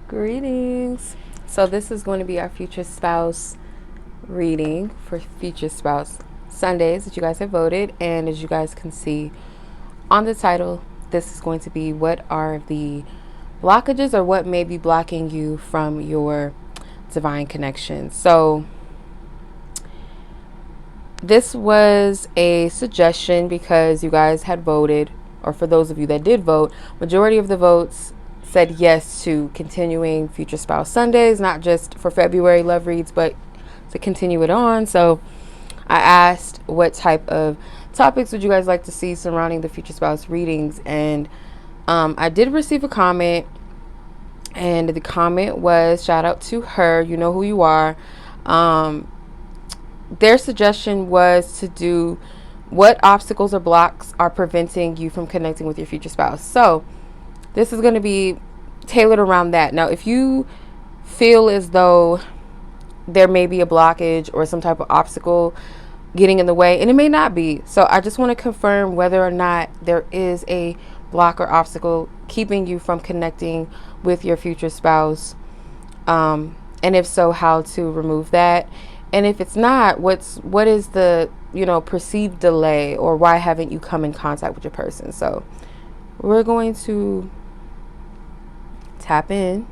Greetings. So this is going to be our future spouse reading for future spouse Sundays that you guys have voted. And as you guys can see on the title, this is going to be what are the blockages or what may be blocking you from your divine connection. So this was a suggestion because you guys had voted, or for those of you that did vote, majority of the votes said yes to continuing Future Spouse Sundays, not just for February love reads, but to continue it on. So I asked what type of topics would you guys like to see surrounding the Future Spouse readings, and I did receive a comment, and the comment was, shout out to her, you know who you are. Their suggestion was to do what obstacles or blocks are preventing you from connecting with your future spouse. So this is going to be tailored around that. Now, if you feel as though there may be a blockage or some type of obstacle getting in the way, and it may not be. So I just want to confirm whether or not there is a block or obstacle keeping you from connecting with your future spouse. And if so, how to remove that. And if it's not, what is the, perceived delay, or why haven't you come in contact with your person? So we're going to tap in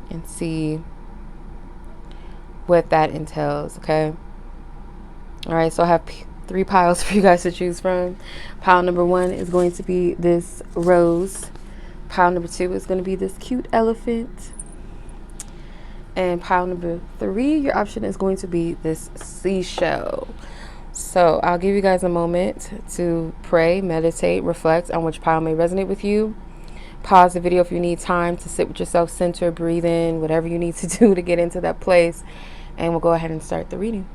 and see what that entails. Okay. All right. So I have three piles for you guys to choose from. Pile number 1 is going to be this rose. Pile number 2 is going to be this cute elephant. And pile number 3, your option is going to be this seashell. So I'll give you guys a moment to pray, meditate, reflect on which pile may resonate with you. Pause the video if you need time to sit with yourself, center, breathe in, whatever you need to do to get into that place. And we'll go ahead and start the reading.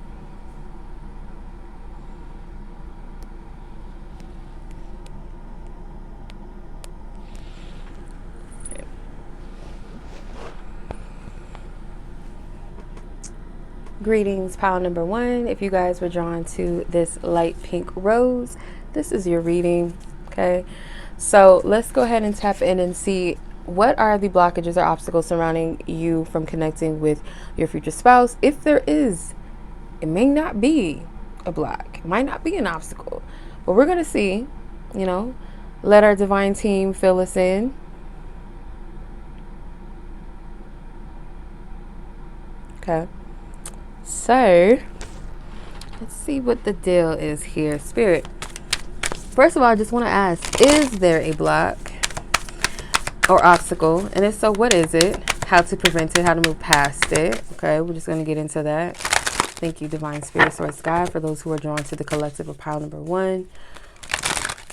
Greetings, pile number 1. If you guys were drawn to this light pink rose, this is your reading. Okay, so let's go ahead and tap in and see what are the blockages or obstacles surrounding you from connecting with your future spouse. If there is, it may not be a block, it might not be an obstacle, but we're gonna see. Let our divine team fill us in. Okay. So let's see what the deal is here. Spirit, first of all, I just want to ask, is there a block or obstacle? And if so, what is it? How to prevent it? How to move past it? Okay, we're just going to get into that. Thank you, Divine Spirit, Source, God, for those who are drawn to the collective of pile number 1.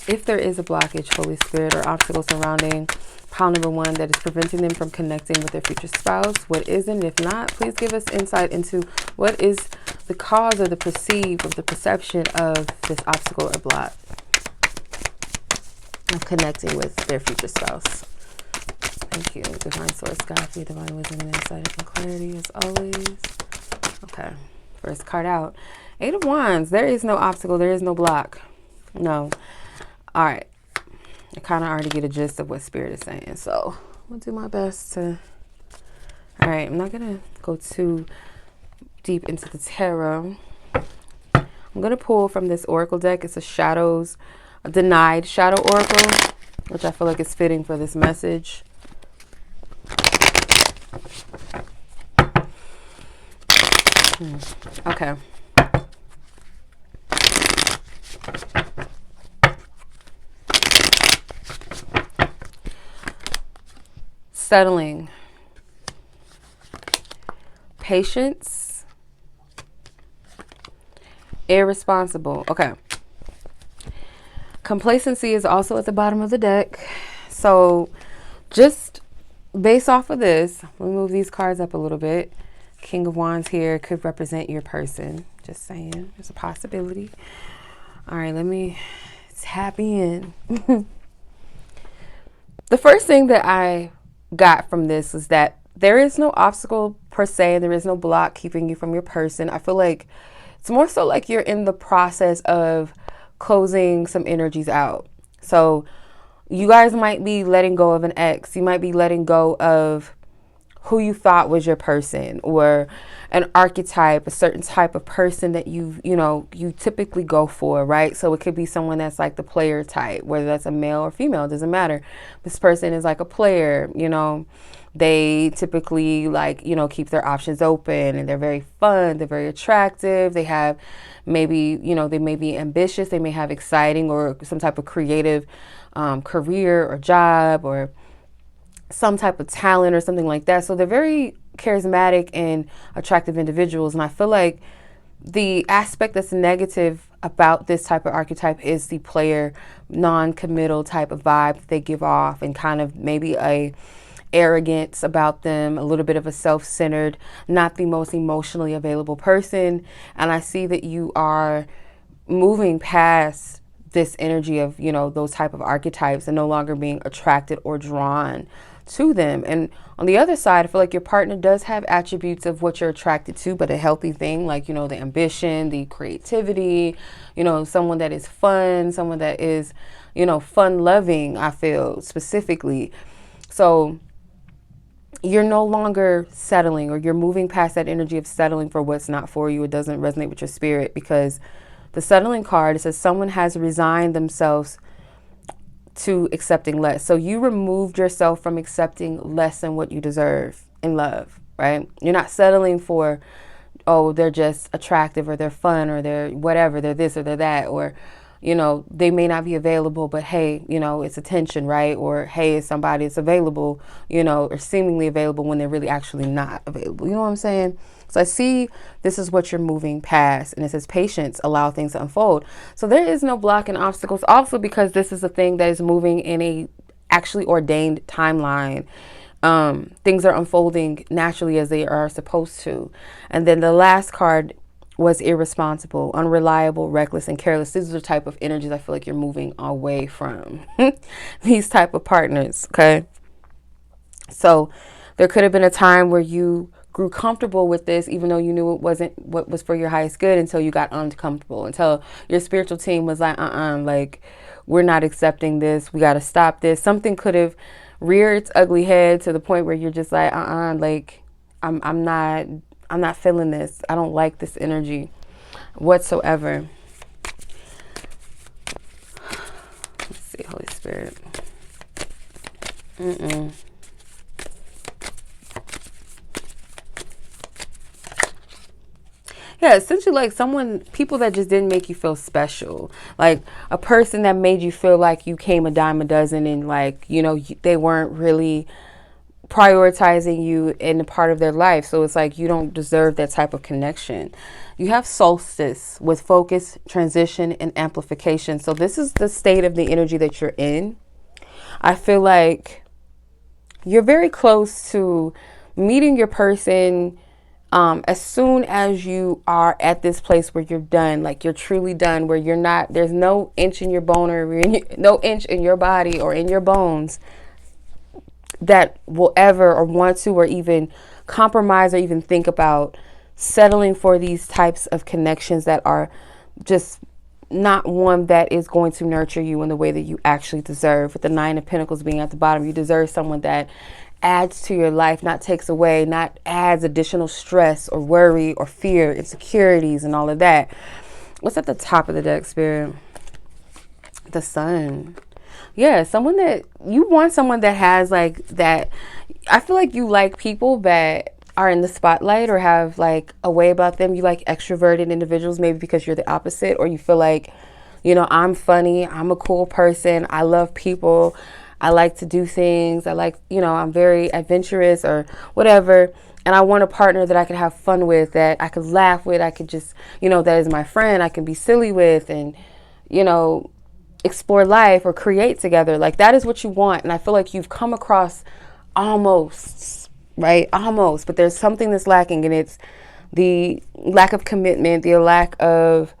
If there is a blockage, Holy Spirit, or obstacle surrounding pile number 1 that is preventing them from connecting with their future spouse, what is it? And if not, please give us insight into what is the cause or the perception of this obstacle or block of connecting with their future spouse. Thank you, Divine Source, God, for your divine wisdom and insight and clarity as always. Okay, first card out. 8 of Wands. There is no obstacle. There is no block. No. All right. I kind of already get a gist of what Spirit is saying, so I'll do my best to. All right, I'm not gonna go too deep into the tarot. I'm gonna pull from this oracle deck. It's a denied shadow oracle, which I feel like is fitting for this message. Okay. Settling, patience, irresponsible. Okay. Complacency is also at the bottom of the deck. So just based off of this, we move these cards up a little bit. King of Wands here could represent your person. Just saying, there's a possibility. All right, let me tap in. The first thing that I got from this is that there is no obstacle per se. There is no block keeping you from your person. I feel like it's more so like you're in the process of closing some energies out. So you guys might be letting go of an ex. You might be letting go of who you thought was your person, or an archetype, a certain type of person that you typically go for, right? So it could be someone that's like the player type, whether that's a male or female, doesn't matter. This person is like a player, they typically keep their options open, and they're very fun, they're very attractive. They have maybe, they may be ambitious, they may have exciting or some type of creative career or job, or some type of talent or something like that. So they're very charismatic and attractive individuals. And I feel like the aspect that's negative about this type of archetype is the player, non-committal type of vibe that they give off, and kind of maybe a arrogance about them, a little bit of a self-centered, not the most emotionally available person. And I see that you are moving past this energy of, those type of archetypes, and no longer being attracted or drawn to them. And on the other side, I feel like your partner does have attributes of what you're attracted to, but a healthy thing, like, the ambition, the creativity, someone that is fun, someone that is, fun loving, I feel specifically. So you're no longer settling, or you're moving past that energy of settling for what's not for you. It doesn't resonate with your spirit, because the settling card, it says someone has resigned themselves to accepting less. So you removed yourself from accepting less than what you deserve in love, right? You're not settling for, oh, they're just attractive, or they're fun, or they're whatever, they're this or they're that, or, they may not be available, but hey, it's attention, right? Or hey, it's somebody that's available, or seemingly available when they're really actually not available. You know what I'm saying? So I see this is what you're moving past, and it says patience, allow things to unfold. So there is no block and obstacles, also because this is a thing that is moving in a actually ordained timeline. Things are unfolding naturally as they are supposed to. And then the last card was irresponsible, unreliable, reckless, and careless. These are the type of energies I feel like you're moving away from. These type of partners, okay? So there could have been a time where you grew comfortable with this, even though you knew it wasn't what was for your highest good, until you got uncomfortable, until your spiritual team was like, like, we're not accepting this. We got to stop this. Something could have reared its ugly head to the point where you're just like, like, I'm not feeling this. I don't like this energy whatsoever. Let's see, Holy Spirit. Yeah, essentially like people that just didn't make you feel special. Like a person that made you feel like you came a dime a dozen, and like, they weren't really prioritizing you in a part of their life. So it's like you don't deserve that type of connection. You have solstice with focus, transition, and amplification. So this is the state of the energy that you're in. I feel like you're very close to meeting your person. As soon as you are at this place where you're done, like you're truly done, where you're not, there's no inch in your bone, or no inch in your body or in your bones that will ever or want to or even compromise or even think about settling for these types of connections that are just not one that is going to nurture you in the way that you actually deserve. With the 9 of Pentacles being at the bottom, you deserve someone that adds to your life, not takes away, not adds additional stress or worry or fear, insecurities, and all of that. What's at the top of the deck, Spirit? The Sun. Yeah, someone that you want, someone that has like that. I feel like you like people that are in the spotlight or have like a way about them. You like extroverted individuals, maybe because you're the opposite, or you feel like, I'm funny, I'm a cool person, I love people, I like to do things, I like, I'm very adventurous or whatever. And I want a partner that I could have fun with, that I could laugh with, I could just, that is my friend, I can be silly with, and, explore life or create together. Like that is what you want. And I feel like you've come across almost, right? Almost, but there's something that's lacking, and it's the lack of commitment, the lack of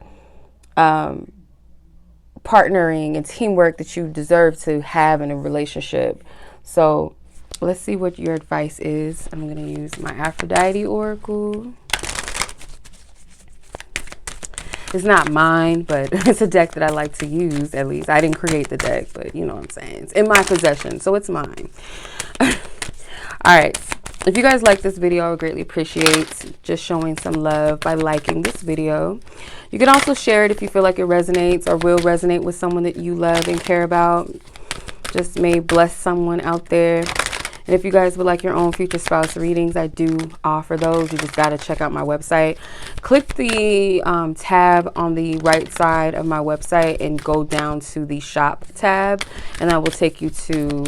partnering and teamwork that you deserve to have in a relationship. So let's see what your advice is. I'm going to use my Aphrodite Oracle. It's not mine, but it's a deck that I like to use. At least I didn't create the deck, but you know what I'm saying. It's in my possession, so it's mine. All right. If you guys like this video, I would greatly appreciate just showing some love by liking this video. You can also share it if you feel like it resonates or will resonate with someone that you love and care about. Just may bless someone out there. And if you guys would like your own future spouse readings, I do offer those. You just got to check out my website. Click the tab on the right side of my website and go down to the shop tab, and that will take you to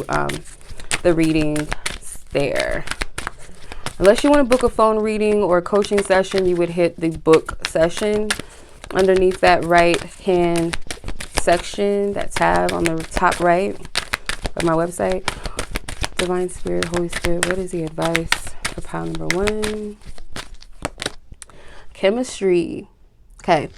the reading there. Unless you want to book a phone reading or a coaching session, you would hit the book session underneath that right hand section, that tab on the top right of my website. Divine Spirit, Holy Spirit, what is the advice for pile number 1? Chemistry. Okay. It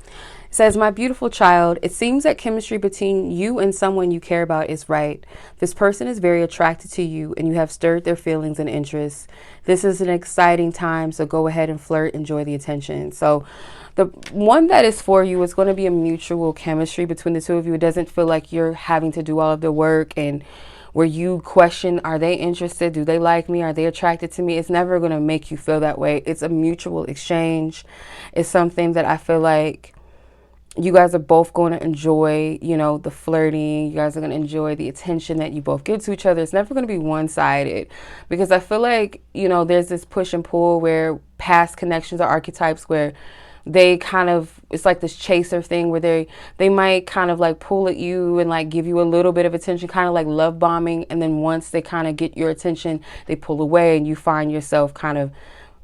says, my beautiful child, it seems that chemistry between you and someone you care about is right. This person is very attracted to you and you have stirred their feelings and interests. This is an exciting time, so go ahead and flirt, enjoy the attention. So the one that is for you is going to be a mutual chemistry between the two of you. It doesn't feel like you're having to do all of the work and where you question, are they interested? Do they like me? Are they attracted to me? It's never going to make you feel that way. It's a mutual exchange. It's something that I feel like you guys are both going to enjoy, you know, the flirting. You guys are going to enjoy the attention that you both give to each other. It's never going to be one-sided, because I feel like, you know, there's this push and pull where past connections or archetypes where they kind of, it's like this chaser thing where they might kind of like pull at you and like give you a little bit of attention, kind of like love bombing. And then once they kind of get your attention, they pull away and you find yourself kind of,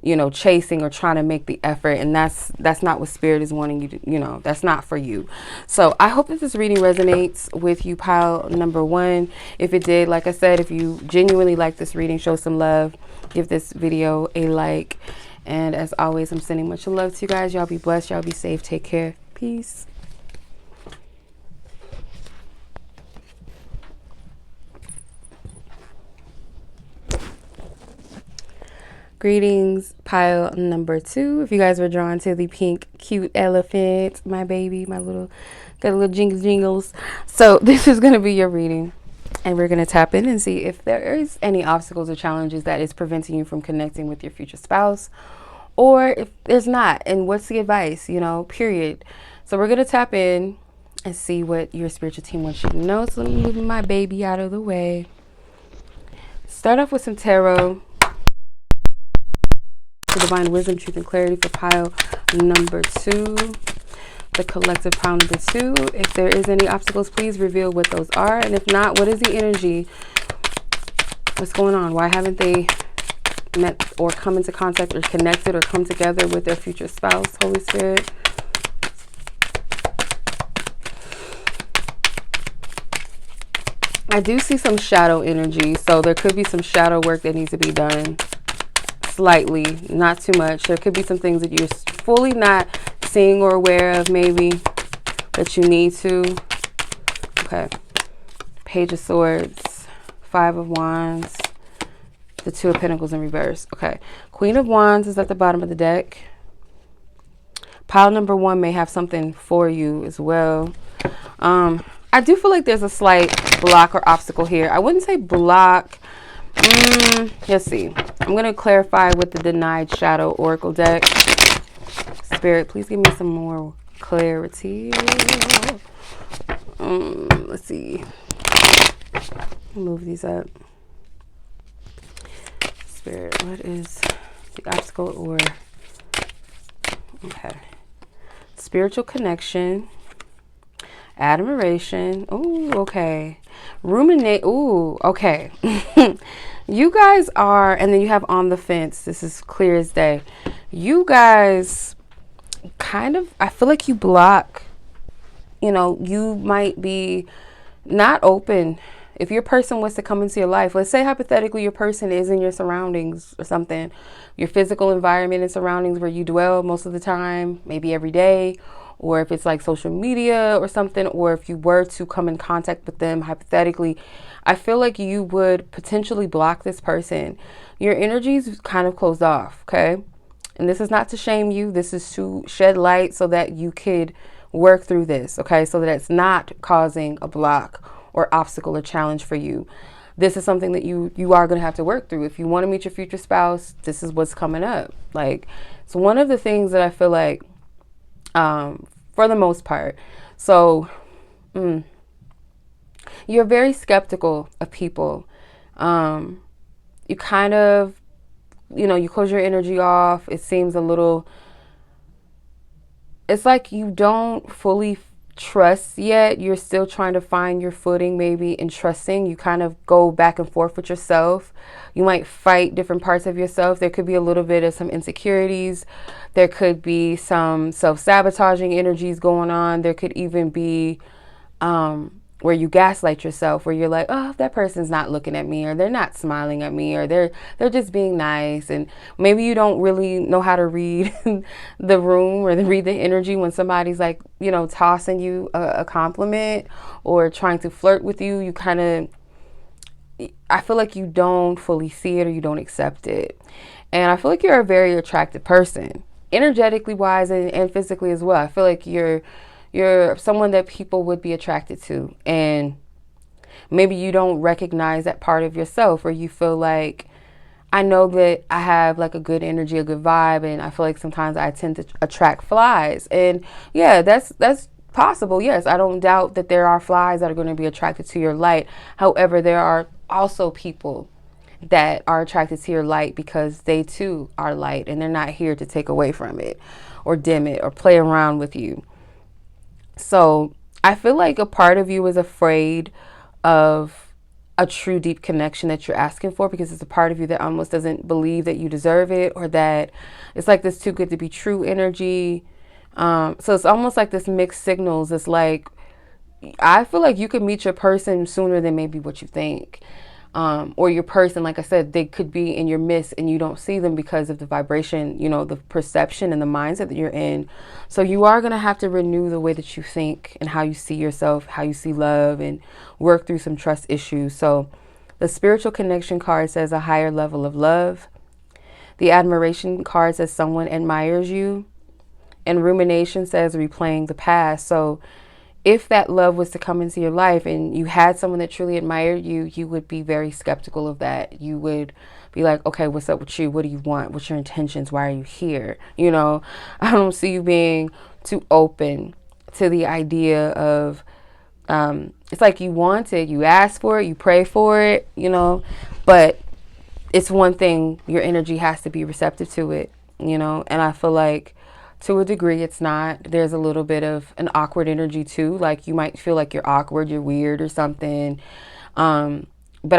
you know, chasing or trying to make the effort. And that's not what Spirit is wanting you to, you know, that's not for you. So I hope that this reading resonates with you, pile number 1. If it did, like I said, if you genuinely like this reading, show some love, give this video a like. And as always, I'm sending much love to you guys. Y'all be blessed. Y'all be safe. Take care. Peace. Greetings, pile number 2. If you guys were drawn to the pink, cute elephant, my baby, my little, got a little jingles. So this is going to be your reading. And we're going to tap in and see if there is any obstacles or challenges that is preventing you from connecting with your future spouse, or if there's not, and what's the advice, you know, period. So we're going to tap in and see what your spiritual team wants you to know. So let me move my baby out of the way. Start off with some tarot. For divine wisdom, truth, and clarity for pile number 2. The collective pile number 2. If there is any obstacles, please reveal what those are. And if not, what is the energy? What's going on? Why haven't they met or come into contact or connected or come together with their future spouse? Holy Spirit. I do see some shadow energy, so there could be some shadow work that needs to be done. Slightly, not too much. There could be some things that you're fully not seeing or aware of, maybe, that you need to. Okay. Page of Swords, 5 of Wands, the 2 of Pentacles in reverse. Okay. Queen of Wands is at the bottom of the deck. Pile number 1 may have something for you as well. I do feel like there's a slight block or obstacle here. I wouldn't say block. Let's see. I'm going to clarify with the Denied Shadow Oracle deck. Spirit, please give me some more clarity. Let's see. Move these up. Spirit, what is the obstacle or... Okay. Spiritual connection. Admiration. Ooh, okay. Ruminate. Ooh, okay. You guys are, and then you have on the fence. This is clear as day. You guys kind of, I feel like you block, you know, you might be not open. If your person was to come into your life, let's say hypothetically your person is in your surroundings or something, your physical environment and surroundings where you dwell most of the time, maybe every day, or if it's like social media or something, or if you were to come in contact with them hypothetically, I feel like you would potentially block this person. Your energy is kind of closed off, okay? And this is not to shame you. This is to shed light so that you could work through this, okay? So that it's not causing a block or obstacle or challenge for you. This is something that you are going to have to work through. If you want to meet your future spouse, this is what's coming up. Like, so one of the things that I feel like, for the most part, so you're very skeptical of people. You kind of, you close your energy off. It seems a little, it's like you don't fully trust yet. You're still trying to find your footing maybe in trusting. You kind of go back and forth with yourself. You might fight different parts of yourself. There could be a little bit of some insecurities. There could be some self-sabotaging energies going on. There could even be where you gaslight yourself, where you're like, oh, that person's not looking at me, or they're not smiling at me, or they're just being nice. And maybe you don't really know how to read the room or read the energy when somebody's like, tossing you a compliment or trying to flirt with you. You kind of, I feel like you don't fully see it or you don't accept it. And I feel like you're a very attractive person, energetically wise and physically as well. I feel like you're someone that people would be attracted to, and maybe you don't recognize that part of yourself, or you feel like, I know that I have like a good energy, a good vibe, and I feel like sometimes I tend to attract flies. And yeah, that's possible. Yes, I don't doubt that there are flies that are going to be attracted to your light. However, there are also people that are attracted to your light because they too are light, and they're not here to take away from it or dim it or play around with you. So I feel like a part of you is afraid of a true deep connection that you're asking for, because it's a part of you that almost doesn't believe that you deserve it, or that it's like this too good to be true energy. So it's almost like this mixed signals. It's like, I feel like you could meet your person sooner than maybe what you think. Or your person, like I said, they could be in your midst and you don't see them because of the vibration, the perception and the mindset that you're in. So you are going to have to renew the way that you think and how you see yourself, how you see love, and work through some trust issues. So the spiritual connection card says a higher level of love. The admiration card says someone admires you. And rumination says replaying the past. So if that love was to come into your life and you had someone that truly admired you, you would be very skeptical of that. You would be like, okay, what's up with you? What do you want? What's your intentions? Why are you here? I don't see you being too open to the idea of, it's like you want it, you ask for it, you pray for it, but it's one thing, your energy has to be receptive to it, and I feel like, to a degree, it's not. There's a little bit of an awkward energy too. Like you might feel like you're awkward, you're weird or something. But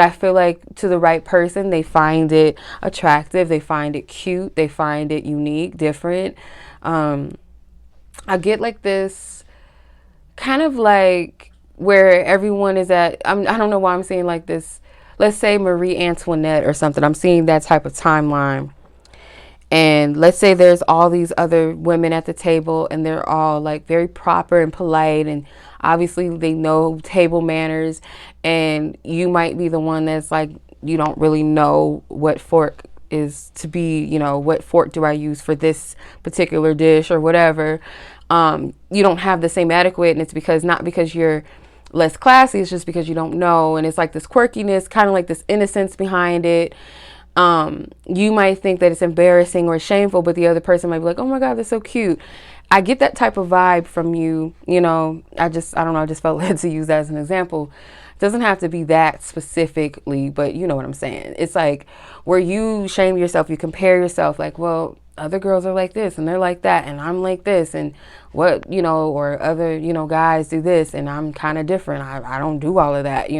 I feel like to the right person, they find it attractive. They find it cute. They find it unique, different. I get like this kind of like where everyone is at. I don't know why I'm saying like this. Let's say Marie Antoinette or something. I'm seeing that type of timeline. And let's say there's all these other women at the table and they're all like very proper and polite, and obviously they know table manners, and you might be the one that's like, you don't really know what fork is to be, what fork do I use for this particular dish or whatever. You don't have the same etiquette, and it's not because you're less classy, it's just because you don't know. And it's like this quirkiness, kind of like this innocence behind it. You might think that it's embarrassing or shameful, but the other person might be like, oh my God, that's so cute. I get that type of vibe from you. I don't know. I just felt led to use that as an example. It doesn't have to be that specifically, but you know what I'm saying. It's like where you shame yourself, you compare yourself like, well, other girls are like this and they're like that, and I'm like this, and what, or other, guys do this and I'm kind of different. I don't do all of that,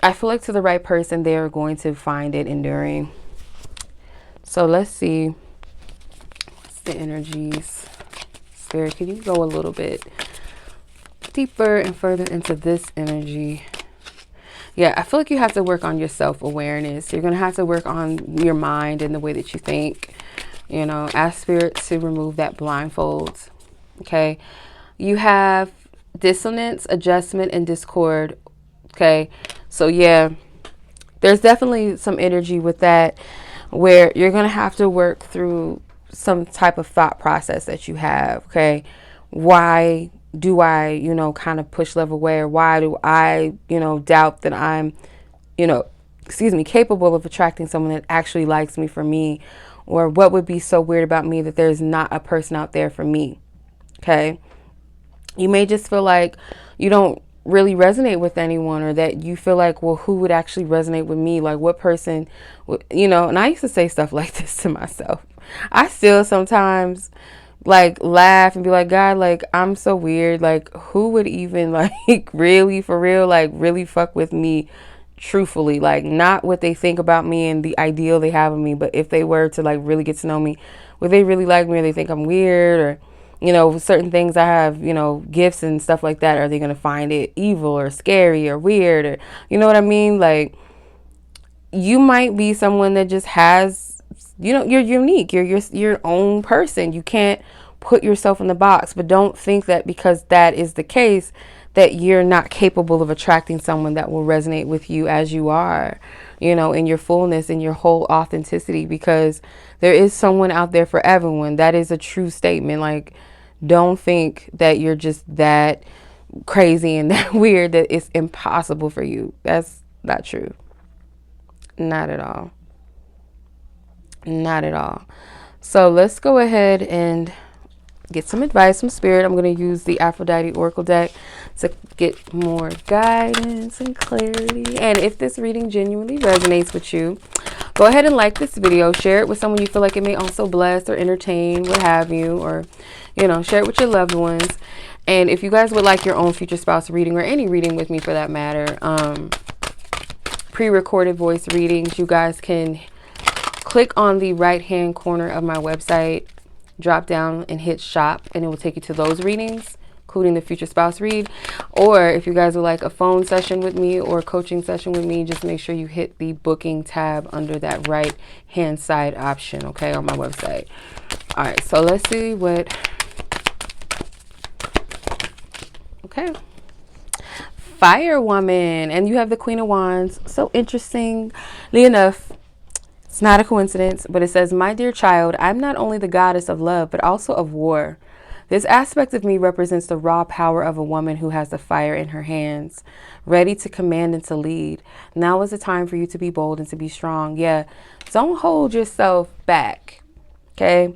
I feel like to the right person, they are going to find it enduring. So let's see. What's the energies? Spirit, can you go a little bit deeper and further into this energy? Yeah, I feel like you have to work on your self-awareness. You're going to have to work on your mind and the way that you think. Ask Spirit to remove that blindfold. Okay. You have dissonance, adjustment, and discord. Okay. So yeah, there's definitely some energy with that where you're going to have to work through some type of thought process that you have. Okay. Why do I, kind of push love away, or why do I, doubt that I'm, capable of attracting someone that actually likes me for me? Or what would be so weird about me that there's not a person out there for me? Okay. You may just feel like you don't really resonate with anyone, or that you feel like, well, who would actually resonate with me? Like, what person would, and I used to say stuff like this to myself. I still sometimes like laugh and be like, God, like, I'm so weird. Like, who would even like really, for real, like really fuck with me truthfully? Like, not what they think about me and the ideal they have of me, but if they were to like really get to know me, would they really like me, or they think I'm weird, or certain things I have, gifts and stuff like that, are they going to find it evil or scary or weird, or, you know what I mean? Like, you might be someone that just has, you're unique. You're your own person. You can't put yourself in the box, but don't think that because that is the case that you're not capable of attracting someone that will resonate with you as you are, in your fullness, in your whole authenticity, because there is someone out there for everyone. That is a true statement. Like, don't think that you're just that crazy and that weird that it's impossible for you. That's not true. Not at all. Not at all. So let's go ahead and get some advice from Spirit. I'm going to use the Aphrodite Oracle deck to get more guidance and clarity. And if this reading genuinely resonates with you, go ahead and like this video. Share it with someone you feel like it may also bless or entertain, what have you, or, share it with your loved ones. And if you guys would like your own future spouse reading, or any reading with me for that matter, pre-recorded voice readings, you guys can click on the right hand corner of my website, drop down and hit shop, and it will take you to those readings, including the future spouse read. Or if you guys would like a phone session with me or a coaching session with me, just make sure you hit the booking tab under that right hand side option, okay, on my website. All right, so let's see what, okay. Fire woman, and you have the Queen of Wands. So interestingly enough, it's not a coincidence, but it says, my dear child, I'm not only the goddess of love, but also of war. This aspect of me represents the raw power of a woman who has the fire in her hands, ready to command and to lead. Now is the time for you to be bold and to be strong. Yeah, don't hold yourself back, okay?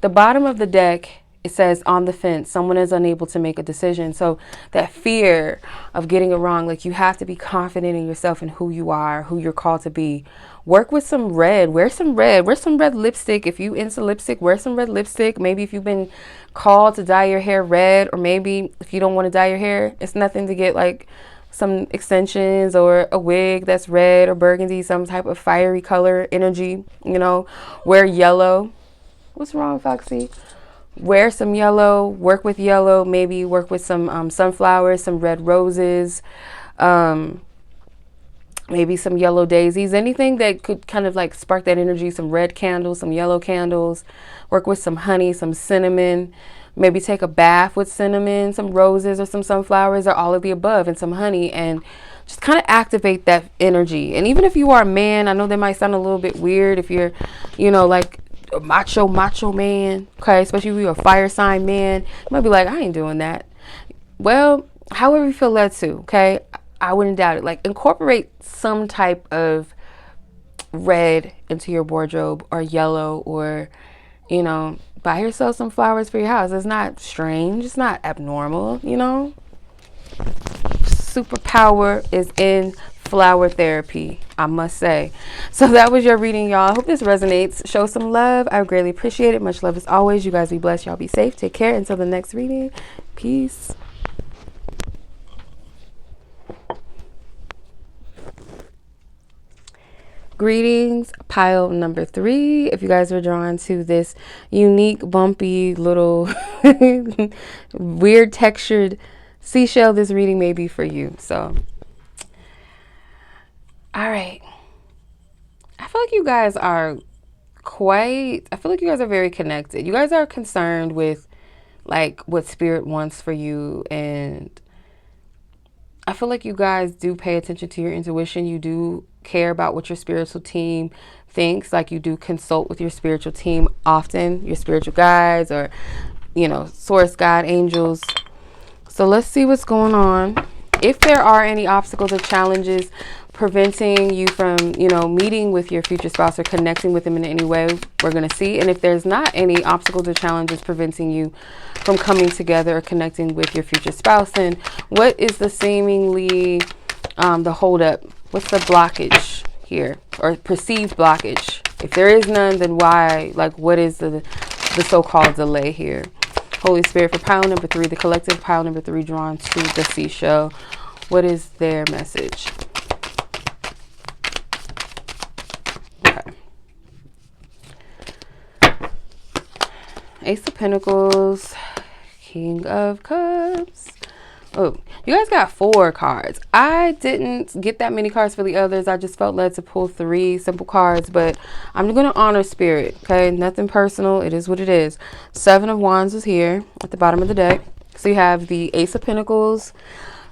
The bottom of the deck, it says, on the fence, someone is unable to make a decision. So that fear of getting it wrong, like, you have to be confident in yourself and who you are, who you're called to be. Work with some red. Wear some red. Wear some red lipstick. If you into lipstick, wear some red lipstick. Maybe if you've been called to dye your hair red, or maybe if you don't want to dye your hair, it's nothing to get like some extensions or a wig that's red or burgundy, some type of fiery color energy, Wear yellow. What's wrong, Foxy? Wear some yellow, work with yellow, maybe work with some sunflowers, some red roses, maybe some yellow daisies, anything that could kind of like spark that energy, some red candles, some yellow candles, work with some honey, some cinnamon, maybe take a bath with cinnamon, some roses or some sunflowers, or all of the above, and some honey, and just kind of activate that energy. And even if you are a man, I know that might sound a little bit weird if you're, like a macho man, okay, especially if you're a fire sign man, you might be like, I ain't doing that. Well, however you feel led to, okay, I wouldn't doubt it. Like, incorporate some type of red into your wardrobe, or yellow, or, buy yourself some flowers for your house. It's not strange, it's not abnormal, Superpower is in flower therapy, I must say. So that was your reading, y'all. I hope this resonates. Show some love. I would greatly appreciate it. Much love as always. You guys be blessed. Y'all be safe. Take care. Until the next reading. Peace. Greetings, pile number 3. If you guys are drawn to this unique, bumpy, little weird textured seashell, this reading may be for you. So, all right. I feel like you guys are very connected. You guys are concerned with like what spirit wants for you, and I feel like you guys do pay attention to your intuition. You do care about what your spiritual team thinks. Like, you do consult with your spiritual team often, your spiritual guides, or, you know, source, guide, angels. So let's see what's going on. If there are any obstacles or challenges preventing you from, you know, meeting with your future spouse or connecting with them in any way, we're going to see. And if there's not any obstacles or challenges preventing you from coming together or connecting with your future spouse, then what is the seemingly the holdup? What's the blockage here, or perceived blockage? If there is none, then why? Like, what is the so-called delay here? Holy Spirit, for pile number 3, the collective pile number 3 drawn to the seashell. What is their message? Okay. Ace of Pentacles, King of Cups. Oh, you guys got 4 cards. I didn't get that many cards for the others. I just felt led to pull 3 simple cards, but I'm going to honor spirit, okay? Nothing personal. It is what it is. 7 of Wands is here at the bottom of the deck. So you have the Ace of Pentacles,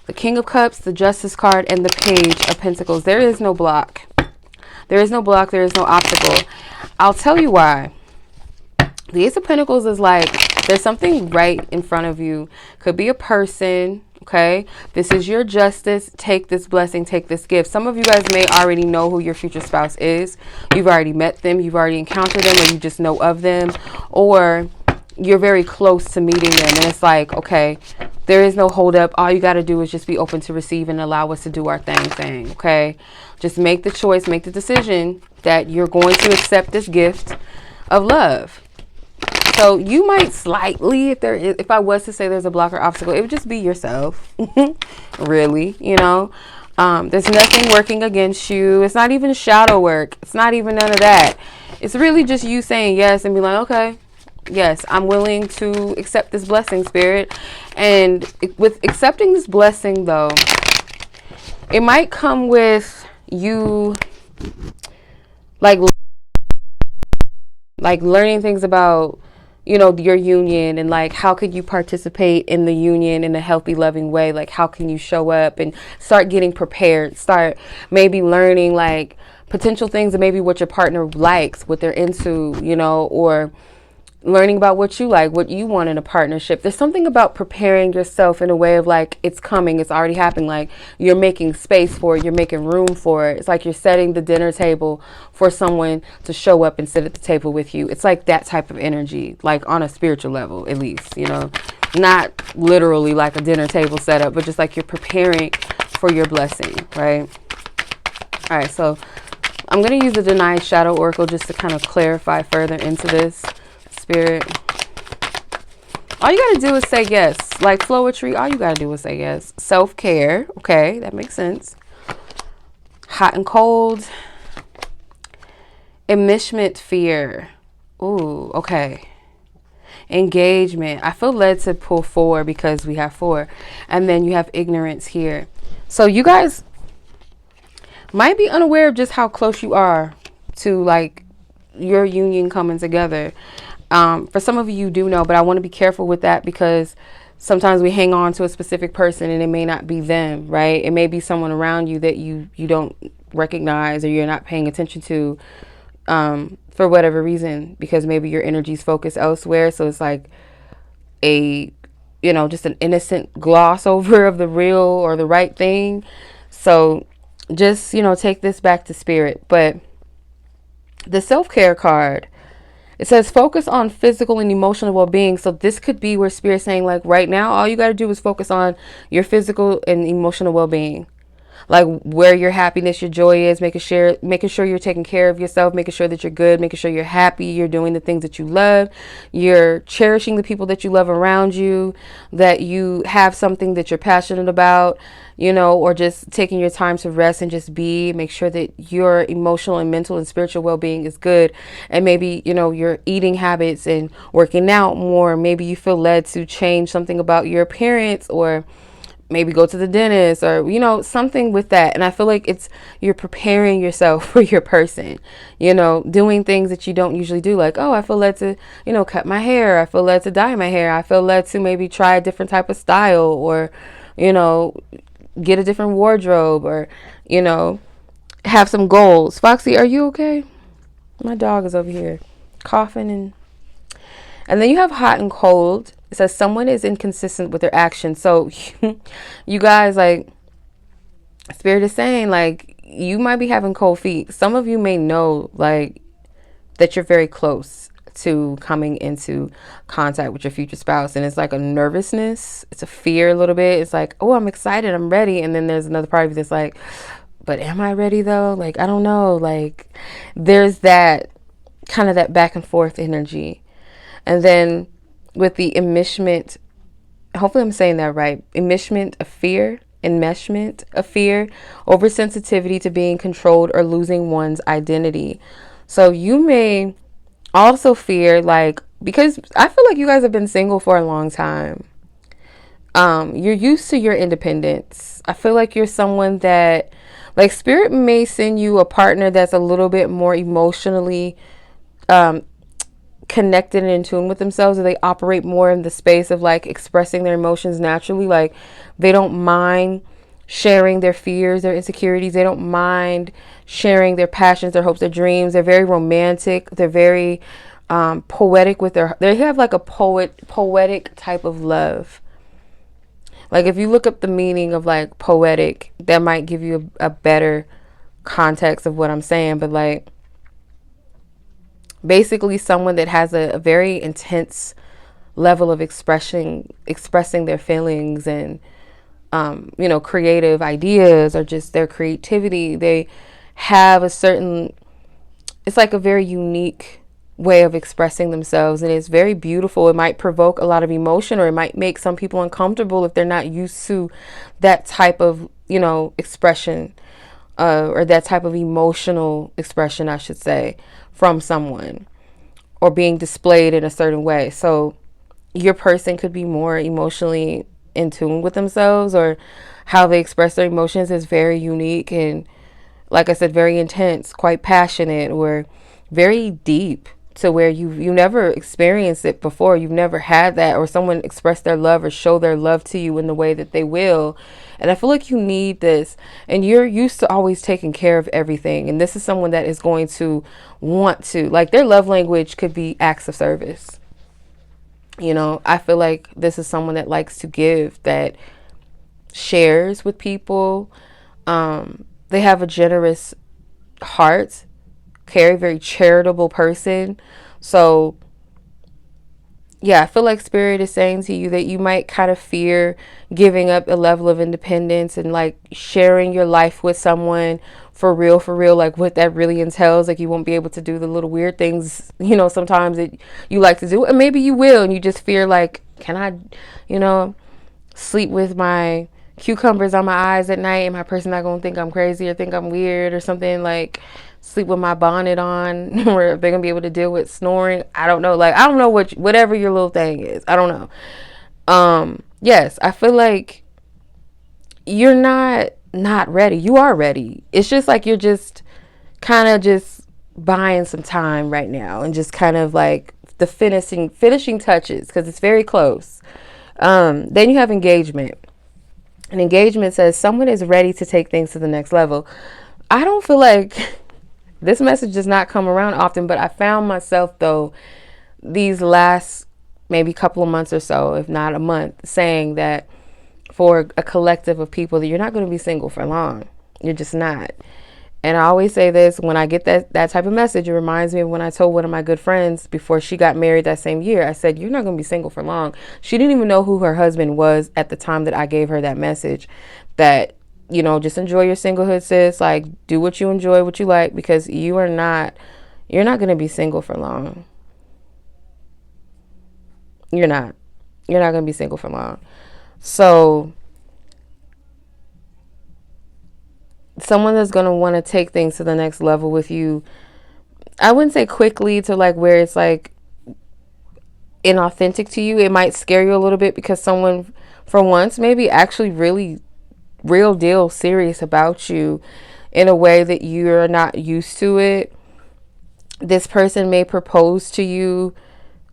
the King of Cups, the Justice card, and the Page of Pentacles. There is no block. There is no block. There is no obstacle. I'll tell you why. The Ace of Pentacles is like, there's something right in front of you. Could be a person, okay? This is your justice. Take this blessing, take this gift. Some of you guys may already know who your future spouse is. You've already met them. You've already encountered them, or you just know of them. Or you're very close to meeting them. And it's like, okay, there is no hold up. All you got to do is just be open to receive and allow us to do our thing, okay? Just make the choice, make the decision that you're going to accept this gift of love. So you might slightly, if I was to say there's a block or obstacle, it would just be yourself. Really, you know. There's nothing working against you. It's not even shadow work. It's not even none of that. It's really just you saying yes and be like, okay, yes, I'm willing to accept this blessing, Spirit. And with accepting this blessing, though, it might come with you like learning things about, you know, your union, and like, how could you participate in the union in a healthy, loving way? Like, how can you show up and start getting prepared? Start maybe learning like potential things and maybe what your partner likes, what they're into, you know, or learning about what you like, what you want in a partnership. There's something about preparing yourself in a way of like, it's coming, it's already happening. Like, you're making space for it, you're making room for it. It's like you're setting the dinner table for someone to show up and sit at the table with you. It's like that type of energy, like on a spiritual level, at least, you know, not literally like a dinner table setup, but just like you're preparing for your blessing, right? All right, so I'm going to use the Denied Shadow Oracle just to kind of clarify further into this. Spirit, all you got to do is say yes. Like flow a tree, all you got to do is say yes. Self-care, okay, that makes sense. Hot and cold. Enmeshment fear. Ooh, okay. Engagement. I feel led to pull 4 because we have 4. And then you have ignorance here. So you guys might be unaware of just how close you are to like your union coming together. For some of you do know, but I want to be careful with that, because sometimes we hang on to a specific person and it may not be them, right? It may be someone around you that you don't recognize or you're not paying attention to for whatever reason, because maybe your energy's focused elsewhere. So it's like a, you know, just an innocent gloss over of the real or the right thing. So just, you know, take this back to spirit. But the self-care card, it says focus on physical and emotional well-being. So this could be where spirit's saying, like, right now, all you got to do is focus on your physical and emotional well-being. Like where your happiness, your joy is, making sure you're taking care of yourself, making sure that you're good, making sure you're happy, you're doing the things that you love, you're cherishing the people that you love around you, that you have something that you're passionate about, you know, or just taking your time to rest and just be. Make sure that your emotional and mental and spiritual well-being is good. And maybe, you know, your eating habits and working out more. Maybe you feel led to change something about your appearance, or maybe go to the dentist, or, you know, something with that. And I feel like you're preparing yourself for your person, you know, doing things that you don't usually do. Like, oh, I feel led to, you know, cut my hair. I feel led to dye my hair. I feel led to maybe try a different type of style, or, you know, get a different wardrobe, or, you know, have some goals. Foxy, are you okay? My dog is over here coughing. And then you have hot and cold. It says someone is inconsistent with their actions. So you guys, like, Spirit is saying, like, you might be having cold feet. Some of you may know, like, that you're very close to coming into contact with your future spouse, and it's like a nervousness, it's a fear a little bit. It's like, oh, I'm excited, I'm ready. And then there's another part of you that's like, but am I ready though? Like, I don't know. Like, there's that kind of that back and forth energy. And then with the enmeshment, hopefully I'm saying that right, enmeshment of fear, oversensitivity to being controlled or losing one's identity. So you may also fear, like, because I feel like you guys have been single for a long time. You're used to your independence. I feel like you're someone that, like, Spirit may send you a partner that's a little bit more emotionally connected and in tune with themselves, or they operate more in the space of, like, expressing their emotions naturally. Like, they don't mind sharing their fears, their insecurities. They don't mind sharing their passions, their hopes, their dreams. They're very romantic. They're very poetic with they have like a poetic type of love. Like, if you look up the meaning of, like, poetic, that might give you a better context of what I'm saying. But, like, basically someone that has a very intense level of expressing their feelings and, you know, creative ideas, or just their creativity. They have a certain, it's like a very unique way of expressing themselves, and it's very beautiful. It might provoke a lot of emotion, or it might make some people uncomfortable if they're not used to that type of, you know, expression, or that type of emotional expression, I should say, from someone, or being displayed in a certain way. So your person could be more emotionally in tune with themselves, or how they express their emotions is very unique and, like I said, very intense, quite passionate, or very deep, to where you never experienced it before. You've never had that, or someone express their love or show their love to you in the way that they will. And I feel like you need this, and you're used to always taking care of everything. And this is someone that is going to want to, like, their love language could be acts of service. You know, I feel like this is someone that likes to give, that shares with people. They have a generous heart, very charitable person. So yeah, I feel like Spirit is saying to you that you might kind of fear giving up a level of independence and, like, sharing your life with someone for real, like what that really entails. Like, you won't be able to do the little weird things, you know, sometimes that you like to do, and maybe you will, and you just fear, like, can I, you know, sleep with my cucumbers on my eyes at night, and my person not gonna think I'm crazy or think I'm weird or something? Like, sleep with my bonnet on, or they're gonna be able to deal with snoring. I don't know. Like, I don't know whatever your little thing is. I don't know. Yes, I feel like you're not ready. You are ready. It's just like you're just kind of just buying some time right now, and just kind of like the finishing touches, because it's very close. Then you have engagement. And engagement says someone is ready to take things to the next level. I don't feel like this message does not come around often, but I found myself, though, these last maybe couple of months or so, if not a month, saying that for a collective of people, that you're not going to be single for long. You're just not. And I always say this, when I get that type of message, it reminds me of when I told one of my good friends before she got married that same year. I said, you're not going to be single for long. She didn't even know who her husband was at the time that I gave her that message, that, you know, just enjoy your singlehood, sis. Like, do what you enjoy, what you like, because you're not going to be single for long. You're not going to be single for long. So someone that's going to want to take things to the next level with you, I wouldn't say quickly, to like where it's like inauthentic to you. It might scare you a little bit, because someone for once maybe actually really real deal serious about you in a way that you're not used to it. This person may propose to you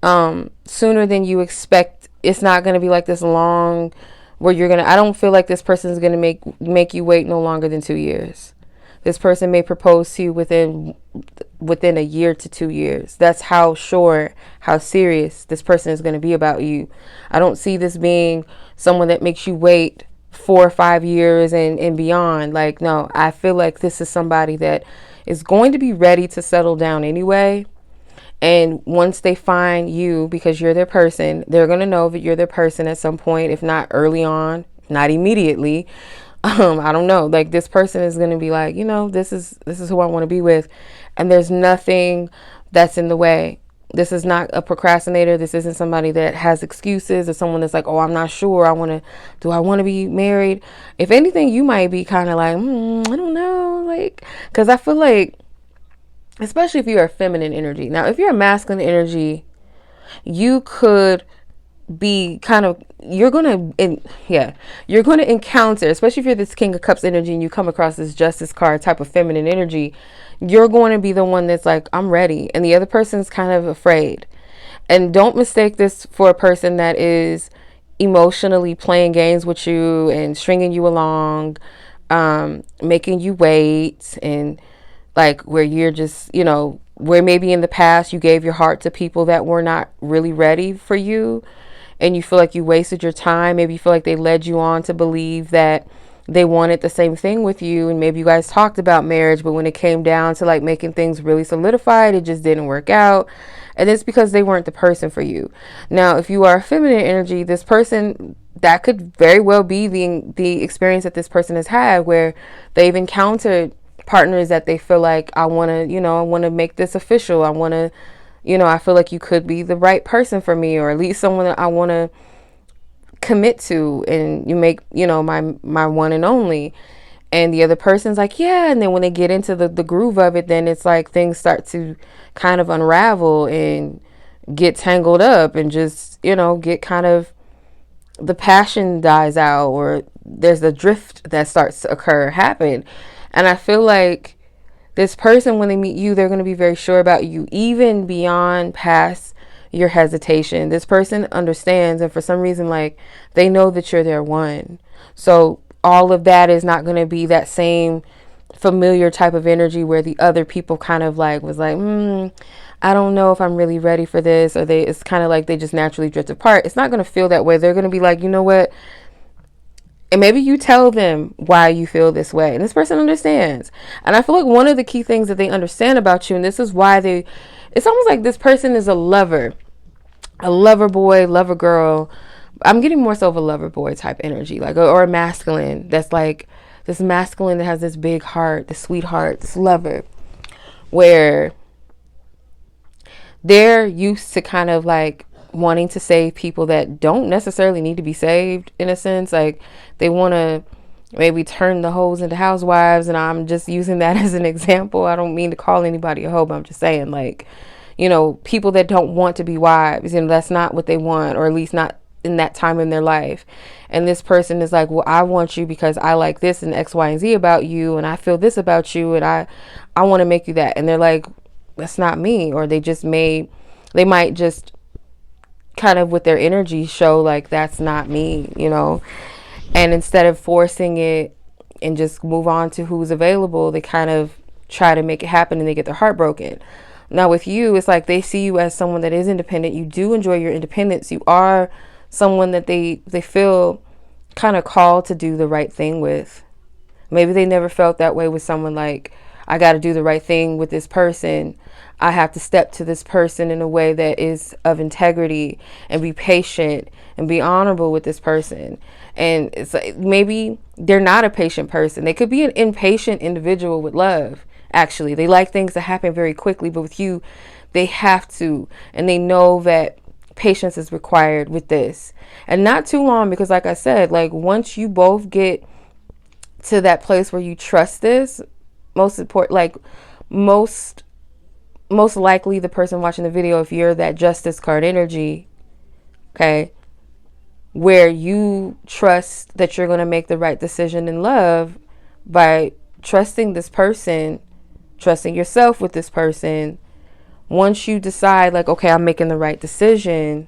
sooner than you expect. It's not going to be like this long where you're gonna, I don't feel like this person is gonna make you wait no longer than 2 years. This person may propose to you within a year to 2 years. That's how sure, how serious this person is going to be about you. I don't see this being someone that makes you wait 4 or 5 years and beyond. Like, no, I feel like this is somebody that is going to be ready to settle down anyway. And once they find you, because you're their person, they're going to know that you're their person at some point, if not early on, not immediately. I don't know. Like, this person is going to be like, this is who I want to be with. And there's nothing that's in the way. This is not a procrastinator. This isn't somebody that has excuses, or someone that's like, oh, I'm not sure. Do I want to be married? If anything, you might be kind of like, I don't know. Like, because I feel like, especially if you're a feminine energy. Now, if you're a masculine energy, you could be kind of, you're going to encounter, especially if you're this King of Cups energy and you come across this Justice card type of feminine energy, you're going to be the one that's like, I'm ready. And the other person's kind of afraid. And don't mistake this for a person that is emotionally playing games with you and stringing you along, making you wait, and like where you're just, where maybe in the past you gave your heart to people that were not really ready for you, and you feel like you wasted your time. Maybe you feel like they led you on to believe that they wanted the same thing with you, and maybe you guys talked about marriage, but when it came down to like making things really solidified, it just didn't work out. And it's because they weren't the person for you. Now, if you are a feminine energy, this person, that could very well be the experience that this person has had, where they've encountered partners that they feel like, I want to make this official. I want to, I feel like you could be the right person for me, or at least someone that I want to commit to, and you make, my one and only. And the other person's like, yeah. And then when they get into the groove of it, then it's like things start to kind of unravel and get tangled up, and just, get kind of, the passion dies out, or there's a drift that starts to happen. And I feel like this person, when they meet you, they're going to be very sure about you, even beyond past your hesitation. This person understands, and for some reason, like, they know that you're their one. So all of that is not going to be that same familiar type of energy where the other people kind of like was like, I don't know if I'm really ready for this, or it's kind of like they just naturally drift apart. It's not going to feel that way. They're going to be like, you know what? And maybe you tell them why you feel this way, and this person understands. And I feel like one of the key things that they understand about you, and this is why it's almost like this person is a lover boy, lover girl. I'm getting more so of a lover boy type energy, like, or a masculine that's like this masculine that has this big heart, this sweetheart, this lover, where they're used to kind of like wanting to save people that don't necessarily need to be saved, in a sense. Like, they want to maybe turn the hoes into housewives, and I'm just using that as an example. I don't mean to call anybody a hoe, but I'm just saying, like, people that don't want to be wives, that's not what they want, or at least not in that time in their life. And this person is like, well, I want you because I like this and X, Y, and Z about you, and I feel this about you, and I want to make you that. And they're like, that's not me. Or they might just kind of with their energy show like, that's not me, and instead of forcing it and just move on to who's available, they kind of try to make it happen, and they get their heart broken. Now with you, it's like they see you as someone that is independent. You do enjoy your independence. You are someone that they feel kind of called to do the right thing with. Maybe they never felt that way with someone, like, I got to do the right thing with this person. I have to step to this person in a way that is of integrity, and be patient and be honorable with this person. And it's like, maybe they're not a patient person. They could be an impatient individual with love. Actually, they like things to happen very quickly, but with you, they have to, and they know that patience is required with this, and not too long, because like I said, like, once you both get to that place where you trust this, most likely the person watching the video, if you're that Justice card energy, okay, where you trust that you're going to make the right decision in love by trusting this person, trusting yourself with this person. Once you decide, like, okay, I'm making the right decision,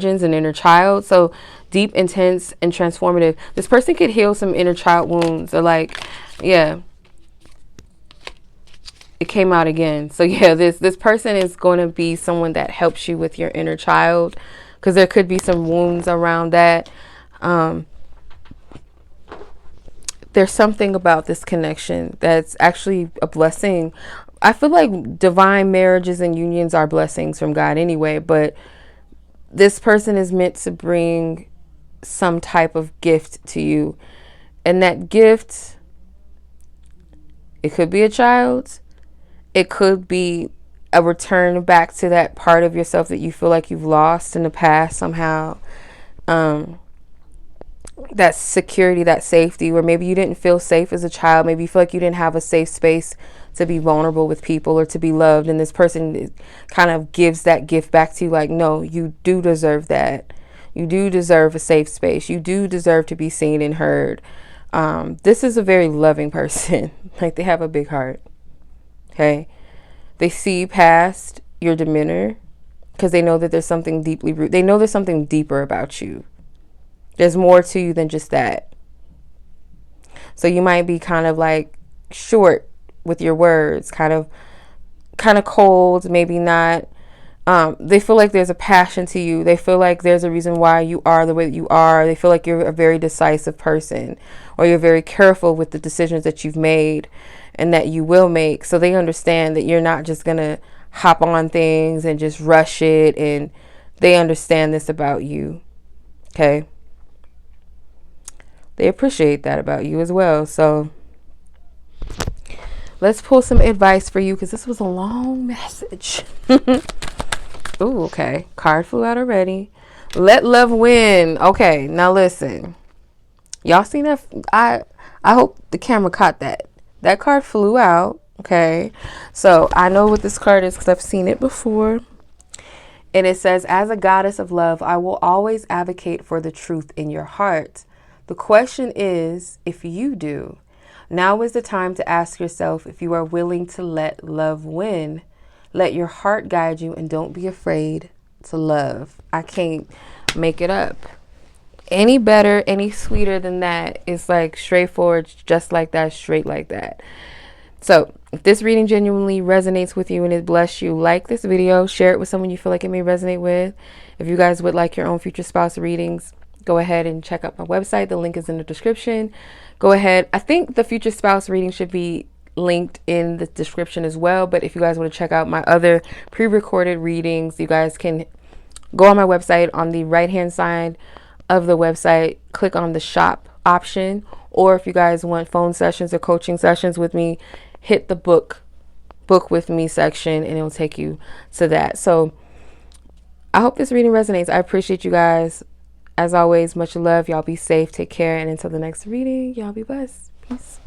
origins and inner child. So deep, intense, and transformative. This person could heal some inner child wounds, or like, yeah, it came out again. So yeah, this person is going to be someone that helps you with your inner child, because there could be some wounds around that. There's something about this connection that's actually a blessing. I feel like divine marriages and unions are blessings from God anyway, but this person is meant to bring some type of gift to you. And that gift, it could be a child. It could be a return back to that part of yourself that you feel like you've lost in the past somehow. That security, that safety, where maybe you didn't feel safe as a child. Maybe you feel like you didn't have a safe space to be vulnerable with people or to be loved. And this person kind of gives that gift back to you, like, no, you do deserve that. You do deserve a safe space. You do deserve to be seen and heard. This is a very loving person. Like, they have a big heart. Okay. They see past your demeanor because they know that there's something deeply rooted. They know there's something deeper about you. There's more to you than just that. So you might be kind of like short with your words, kind of cold, maybe not. They feel like there's a passion to you. They feel like there's a reason why you are the way that you are. They feel like you're a very decisive person, or you're very careful with the decisions that you've made and that you will make. So they understand that you're not just going to hop on things and just rush it. And they understand this about you. Okay. They appreciate that about you as well. So let's pull some advice for you, because this was a long message. Ooh, okay. Card flew out already. Let love win. Okay, now listen. Y'all seen that? I hope the camera caught that. That card flew out. Okay. So I know what this card is because I've seen it before. And it says, as a goddess of love, I will always advocate for the truth in your heart. The question is, if you do. Now is the time to ask yourself if you are willing to let love win. Let your heart guide you, and don't be afraid to love. I can't make it up. Any better, any sweeter than that. It's like straightforward, just like that, straight like that. So if this reading genuinely resonates with you and it bless you, like this video, share it with someone you feel like it may resonate with. If you guys would like your own future spouse readings, go ahead and check out my website. The link is in the description. Go ahead. I think the future spouse reading should be linked in the description as well. But if you guys want to check out my other pre-recorded readings, you guys can go on my website. On the right-hand side of the website, click on the shop option. Or if you guys want phone sessions or coaching sessions with me, hit the book with me section and it will take you to that. So I hope this reading resonates. I appreciate you guys. As always, much love. Y'all be safe. Take care. And until the next reading, y'all be blessed. Peace.